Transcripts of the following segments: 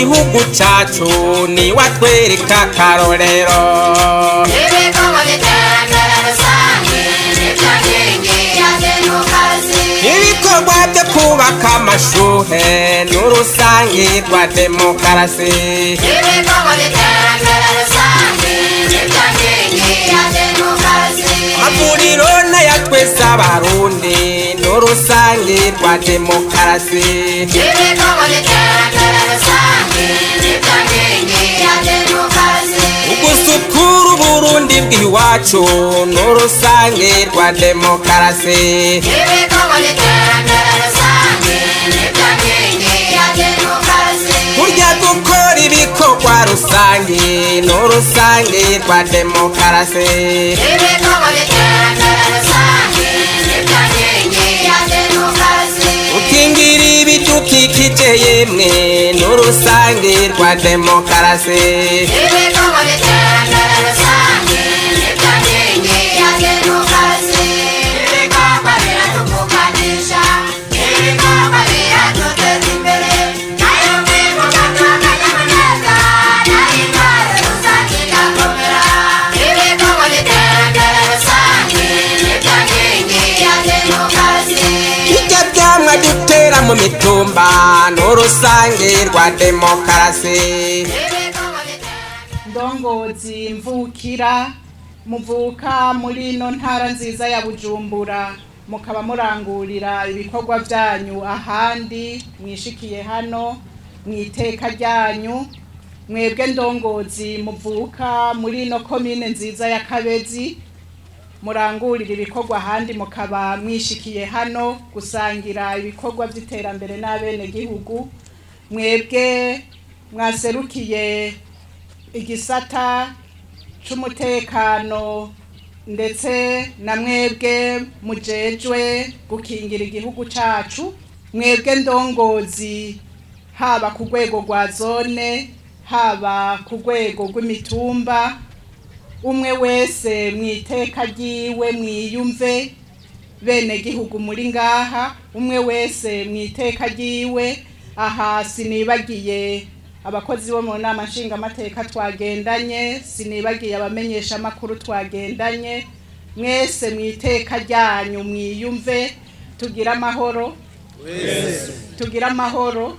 gihugu cacu ni watwereka karorero ibikorwa byo kubaka amashure n'urusangi rwa demokarasi amavuriro n'ayatwese abarundi n'urusangi rwa demokarasi ugusukura uburundi bw'iwacu n'urusangi rwa demokarasi kurya gukora ibikorwa rusangi n'urusangi rwa demokarasi ukingira ibidukikije yemwe n'urusangi rwa demokarasi dutera mu mitumba n'urusangi rwa demokarasi. Ndongozi mvukira muvuka muri ino ntara nziza ya Bujumbura, mukaba murangurira ibikorwa byanyu ahandi mwishikiye hano mwiteka ryanyu. Mwebwe ndongozi muvuka muri ino komine nziza ya Kabezi, murangurira ibikorwa ahandi mukaba mwishikiye hano gusangira ibikorwa by'iterambere n'abenegihugu. Mwebwe mwaserukiye igisata c'umutekano ndetse na mwebwe mujejwe gukingira igihugu cacu. Mwebwe ndongozi haba ku rwego rwa zone haba ku rwego rw'imitumba, umwe wese mwiteka ryiwe mwiyumve benegihugu muri ngaha, umwe wese mwiteka ryiwe. Aha sinibagiye abakozi bo mu nama nshingamateka twagendanye, sinibagiye abamenyesha makuru twagendanye. Mwese mwiteka ryanyu mwiyumve. Tugira amahoro, tugira amahoro,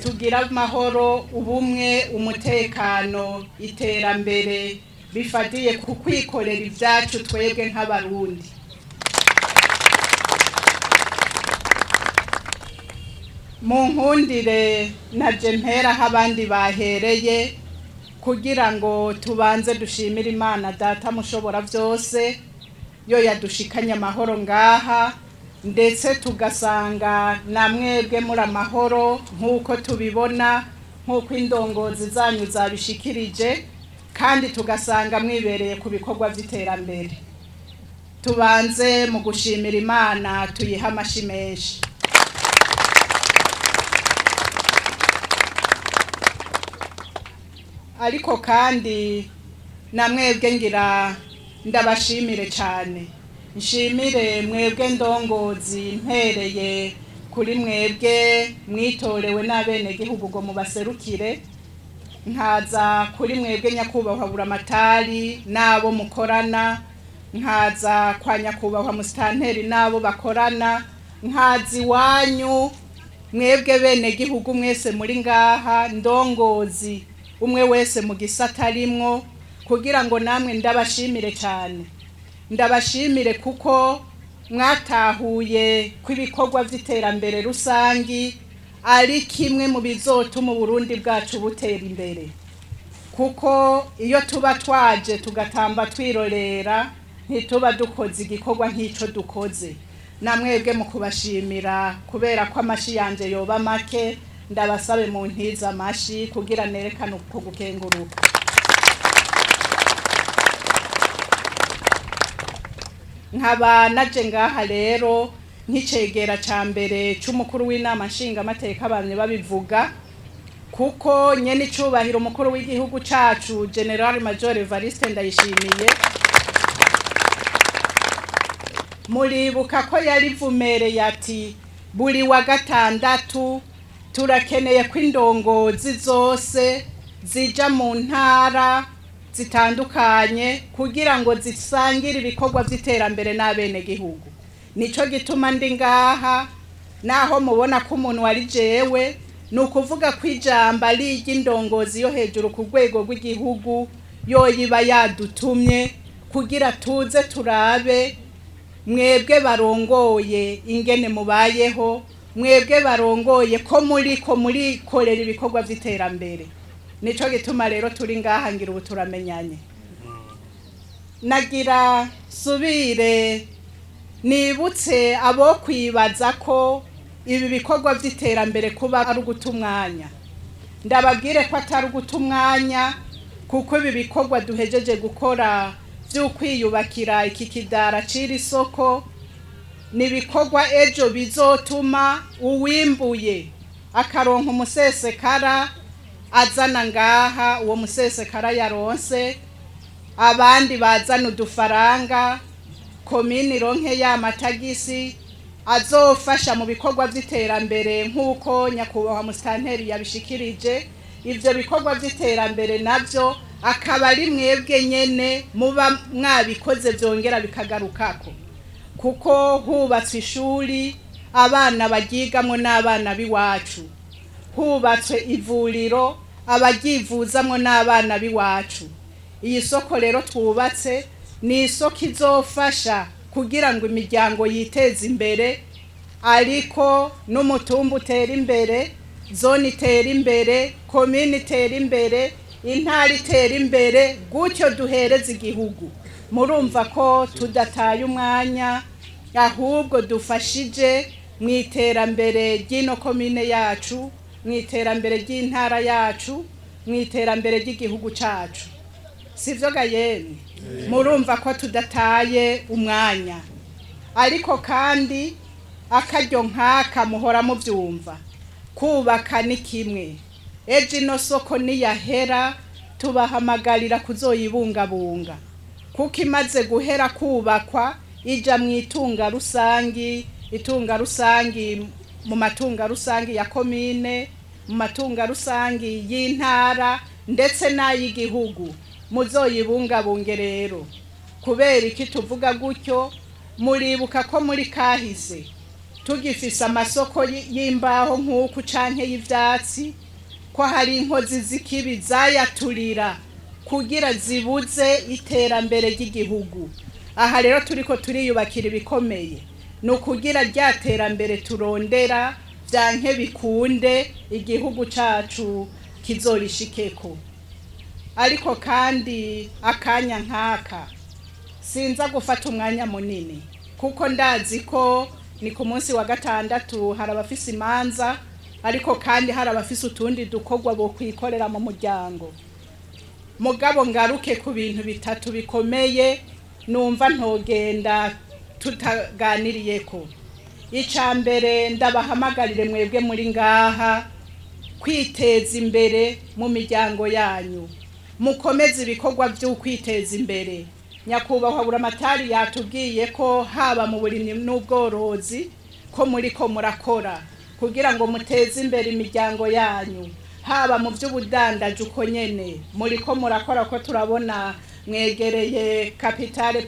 tugira amahoro, ubumwe, umutekano, iterambere bifatiye ku kwikorera ibyacu twebwe nk'abarundi. Mu nkundire naje mperaho abandi bahereye kugira ngo tubanze dushimire Imana Data mushobora byose yo yadushikanye amahoro ngaha, ndetse tugasanga na mwebwe muri amahoro nk'uko tubibona, nk'uko indongozi zanyu zabishikirije, kandi tugasanga mwibereye ku bikorwa by'iterambere. Tubanze mu gushimira Imana tuyiha amashi menshi. Ariko kandi na mwebwe ngira ndabashimire cyane. Nshimire mwebwe ndongozi mpereye kuri mwebwe mwitorewe n'abenegihugu ngo mubaserukire, nkaza kuri mwebwe nyakubahwa buramatari nabo mukorana, nkaza kwa nyakubahwa musitanteri nabo bakorana, nkazi wanyu mwebwe benegihugu mwese muri ngaha, ndongozi umwe wese mu gisata arimwo, kugira ngo namwe ndabashimire cyane. Ndabashimire kuko mwatahuye kw'ibikorwa by'iterambere rusangi ari kimwe mu bizotuma Burundi bwacu butera imbere. Kuko iyo tuba twaje tugatamba twirorera ntituba dukoze igikorwa nk'icyo dukoze. Namwebwe mu kubashimira kubera ko amashi yanje yoba make, ndabasabe mu ntiza amashi kugira nerekane uko gukenguruka. Nkaba naje ngaha rero nk'icegera ca mbere c'umukuru w'inama nshingamateka bamwe babivuga, kuko nyene icubahiro umukuru w'igihugu cacu General Major Evariste Ndayishimiye muribuka ko yarivumereye ati buri wa gatandatu turakeneye ko indongozi zose zija mu ntara zitandukanye kugira ngo zisangire ibikorwa by'iterambere n'abenegihugu. Nico gituma ndi ngaha, naho mubona ko umuntu wari jewe, nukuvuga ko ijambo ari iry'indongozi yo hejuru ku rwego rw'igihugu yoyiba yadutumye kugira tuze turabe mwebwe barongoye ingene mubayeho, mwebwe barongoye ko murikorera ibikorwa by'iterambere. Nico gituma rero turi ngaha ngira ubu turamenyanye. Nagira subire nibutse abo kwibaza ko ibi bikorwa by'iterambere kuba ari ugutumwanya. Ndababwire ko atari ugutumwanya, kuko ibi bikorwa duhejeje gukora by'ukwiyubakira iki kidara ciri soko ni bikorwa ejo bizotuma uwimbuye akaronka umusesekara azana ngaha, uwo musesekara yaronse abandi bazana udufaranga, komini ronke ya matagisi azofasha mu bikorwa by'iterambere nk'uko Nyakubahwa Musitanteri yabishikirije. Ivyo bikorwa by'iterambere navyo akaba ari mwebwe nyene muba mwabikoze byongera bikagarukako, kuko hubatswe ishuri abana bagigamwe n'abana biwacu, hubatswe ivuriro abaryivuzamwe n'abana biwacu. Iyi soko rero twubatse ni isoko izofasha kugira ngo imiryango yiteze imbere, ariko n'umutumba utera imbere, zone itera imbere, komini itera imbere, intara itera imbere, gutyo duhereza igihugu. Murumva ko tudataye umwanya, ahubwo dufashije mu iterambere ry'ino komine yacu, mu iterambere ry'intara yacu, mu iterambere ry'igihugu cacu. Sivyo ga yemwe? Murumva ko tudataye umwanya. Ariko kandi akaryo nkaka muhora muvyumva, kubaka ni kimwe, ejo ino soko niyahera tubahamagarira kuzoyibungabunga, kuko imaze guhera kubakwa ija mu itunga rusangi, itunga rusangi mu matunga rusangi ya komine, mu matunga rusangi y'intara ndetse n'ay'igihugu. Muzoyibungabunge rero. Kubera iki tuvuga gutyo? Muribuka ko muri kahise tugifise amasoko y'imbaho nk'uku canke y'ivyatsi, ko hari inkozi z'ikibi zayaturira kugira zibuze iterambere ry'igihugu. Aha rero turiko turiyubakira ibikomeye, nukugira rya terambere turondera vyanke bikunde igihugu cacu kizorishikeko. Ariko kandi akanya nkaka sinza gufata umwanya munini, kuko ndazi ko ni ku munsi wa gatandatu hari abafise imanza, ariko kandi hari abafise utundi dukorwa bo kwikorera mu muryango. Mugabo ngaruke ku bintu bitatu bikomeye numva ntogenda tutaganiriyeko. Icambere, ndabahamagarire mwebwe muri ngaha kwiteza imbere mu miryango yanyu, mukomeze ibikorwa byo kwiteza imbere. Nyakubahwa Buramatari yatubwiye ko haba mu burimyi n'ubworozi ko muriko murakora kugira ngo muteze imbere imiryango yanyu, haba mu by'ubudandaji uko nyene muriko murakora, ko turabona mwegereye capitale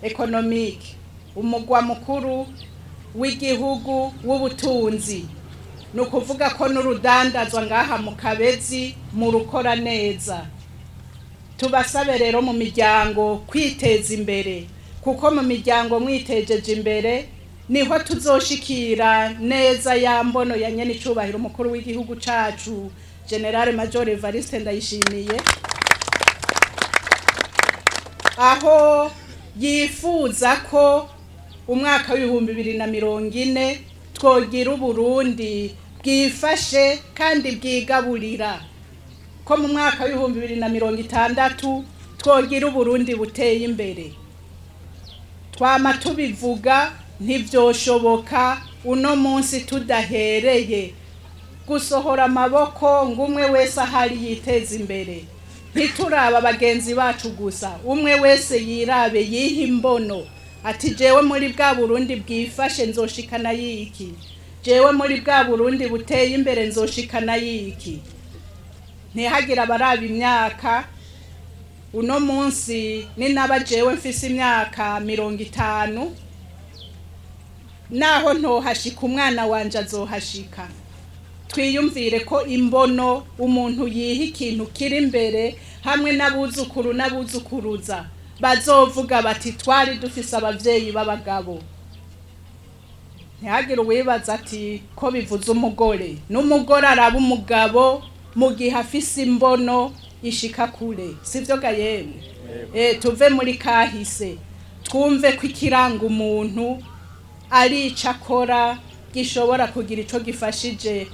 economique, umugwa mukuru w'igihugu w'ubutunzi. Nukuvuga ko n'urudandazwa ngaha mu Kabezi murukora neza. Tubasabe rero mu miryango kwiteza imbere, kuko mu miryango mwitejeje imbere niho tuzoshikira neza ya mbono ya nyene icubahiro umukuru w'igihugu cacu General Major Evariste Ndayishimiye, aho yifuza ko umwaka w'ibihumbi 2040 twogira Uburundi bwifashe kandi bwigaburira, ko mu mwaka w'ibihumbi 2060 twogira Uburundi buteye imbere. Twama tubivuga ntivyoshoboka uno munsi tudahereye gusohora amaboko ngumwe wese ahari yiteza imbere. Ntituraba bagenzi bacu gusa, umwe wese yirabe yiha imbono ati jewe muri bwa Burundi bwifashe nzoshikana yiki, jewe muri bwa Burundi buteye imbere nzoshikana yiki ntihagira abaraba imyaka uno munsi ni nabajewe mfise imyaka 50 naho ntohashika umwana wanje azohashika twiyumvire ko imbono umuntu yiha ikintu kiri imbere hamwe n'abuzukuru n'abuzukuruza bazovuga bati twari dufise abavyeyi b'abagabo ntihagire uwibaza ati ko bivuze umugore n'umugore araba umugabo mu gihe afise imbono ishika kure sivyo ga yemwe tuve muri kahise twumve ko ikiranga umuntu ari icakora gishobora kugira ico gifashije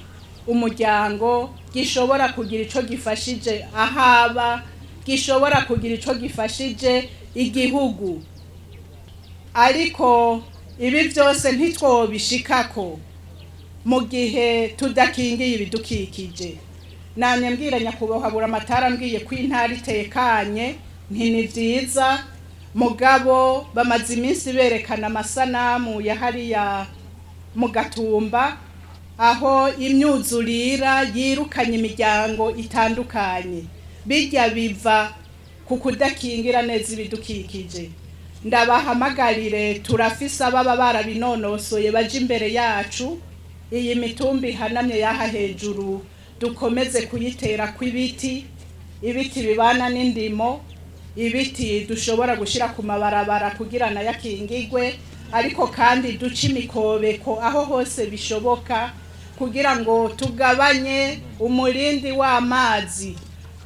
umuryango gishobora kugira ico gifashije ahaba gishobora kugira ico gifashije igihugu ariko ibi byose ntitwobishikako mu gihe tudakingiye ibidukikije namye mbwira nyakubahwa Buramatari mbwiye ko intara itekanye ni vyiza mugabo bamaze iminsi berekana amasanamu ya hariya mu Gatumba aho imyuzurira yirukanye imiryango itandukanye bijya biva ku kudakingira neza ibidukikije ndabahamagarire turafise ababa barabinonosoye baje imbere yacu iyi mitumba ihanamye yaha hejuru dukomeze kuyitera kw'ibiti ibiti bibana n'indimo ibiti dushobora gushira ku mabarabara kugira na yakingigwe ariko kandi duce imikobeko aho hose bishoboka kugira ngo tugabanye umurindi w'amazi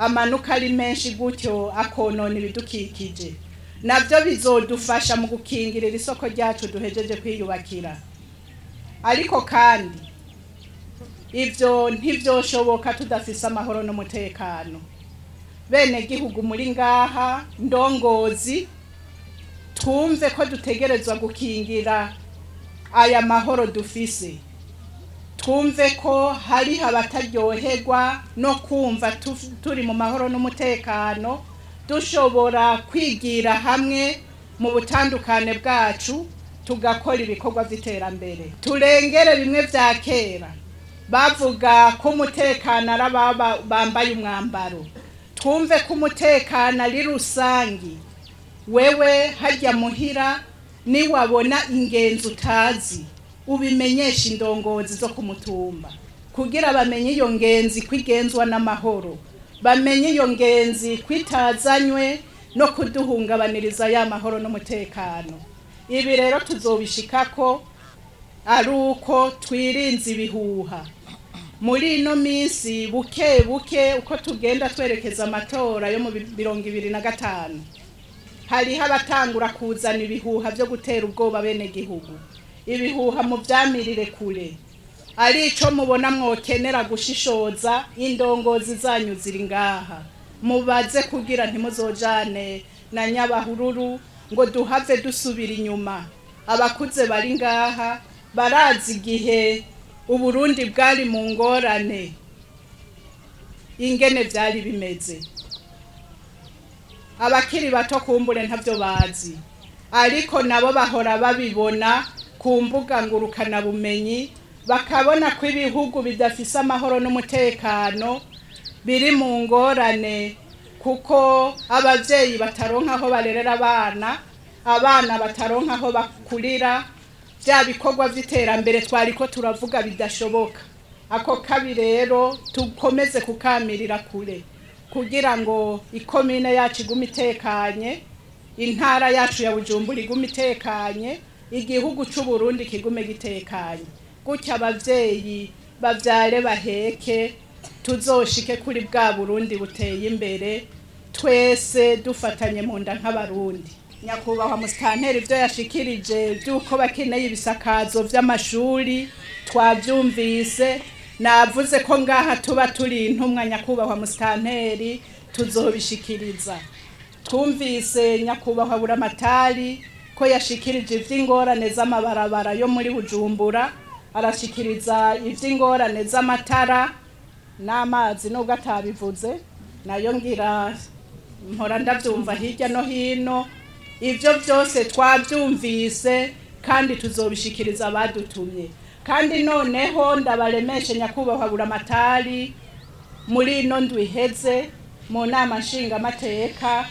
amanuka ari menshi gutyo akonona ibidukikije navyo bizodufasha mu gukingirira isoko ryacu duhejeje kwiyubakira ariko kandi ivyo ntivyoshoboka tudafise amahoro n'umutekano benegihugu muri ngaha ndongozi twumve ko dutegerezwa gukingira aya mahoro dufise twumve ko hari abataryoherwa no kumva turi mu mahoro n'umutekano dushobora kwigira hamwe mu butandukane bwacu tugakora ibikorwa vy'iterambere turengere bimwe vya kera bavuga ko umutekano ari ababa bambaye umwambaro twumve ko umutekano ari rusangi wewe hajya muhira niwabona ingenzi utazi ubimenyesha indongozi zo kumutumba kugira bamenye iyo ngenzi kwigenzwa n'amahoro bamenye iyo ngenzi kwitazanywe no kuduhungabaniriza ya mahoro n'umutekano ibi rero tuzobishikako ari uko twirinze ibihuha muri ino minsi buke buke uko tugenda twerekeza amatora yo mu 2025 hariho abatangura kuzana ibihuha byo gutera ubwoba benegihugu ibihuha mu vyamirire kure ari ico mubona mwokenera gushishoza indongozi zanyu ziri ngaha mubaze kugira ntimuzojane na nyabahururu ngo duhave dusubira inyuma abakuze bari ngaha barazi igihe Uburundi bwari mu ngorane ingene vyari bimeze abakiri bato kumbure ntavyo bazi ariko nabo bahora babibona ku mbuga ngurukana bumenyi bakabona ko ibihugu bidafise amahoro n'umutekano biri mu ngorane kuko abavyeyi bataronka aho barerera abana bataronka aho bakurira bya bikorwa vy'iterambere twariko turavuga bidashoboka ako kabi rero tukomeze kukamirira kure kugira ngo ikomine yacu igume itekanye intara yacu ya Bujumbura igume itekanye igihugu c'u Burundi kigume gitekanye gutya abavyeyi bavyare baheke tuzoshike kuri bwa Burundi buteye imbere twese dufatanye mu nda nk'abarundi Nyakubahwa Musitanteri ivyo yashikirije byuko bakeneye ibisakazo vy'amashuri twavyumvise navuze ko ngaha tuba turi intumwa Nyakubahwa Musitanteri tuzobishikiriza twumvise Nyakubahwa Buramatari ko yashikirije ivy'ingorane z'amabarabara yo muri Bujumbura arashikiriza ivy'ingorane z'amatara n'amazi nubwo atabivuze nayo ngira mpora ndavyumva hirya no hino ivyo byose twabyumvise kandi tuzobishikiriza abadutumye kandi noneho ndabaremeshe nyakubahwa buramatari muri ino ndwi iheze mu nama nshingamateka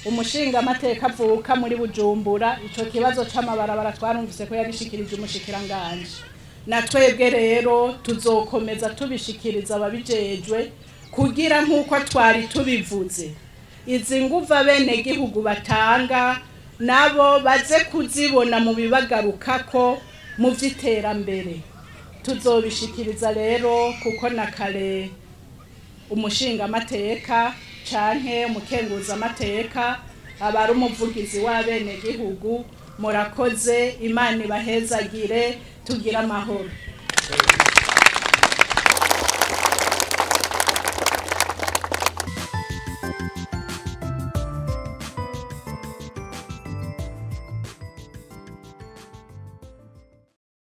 umushingamateka avuka muri Bujumbura ico kibazo c'amabarabara twarumvise ko yagishikirije umushikiranganje na twebwe rero tuzokomeza tubishikiriza ababijejwe kugira nk'uko twari tubivuze izi nguva benegihugu batanga nabo baze kuzibona mu bibagarukako mu vy'iterambere tuzobishikiriza rero kuko na kare umushingamateka canke umukenguzamateka abari umuvugizi w'abenegihugu murakoze Imana ibahezagire tugira amahoro.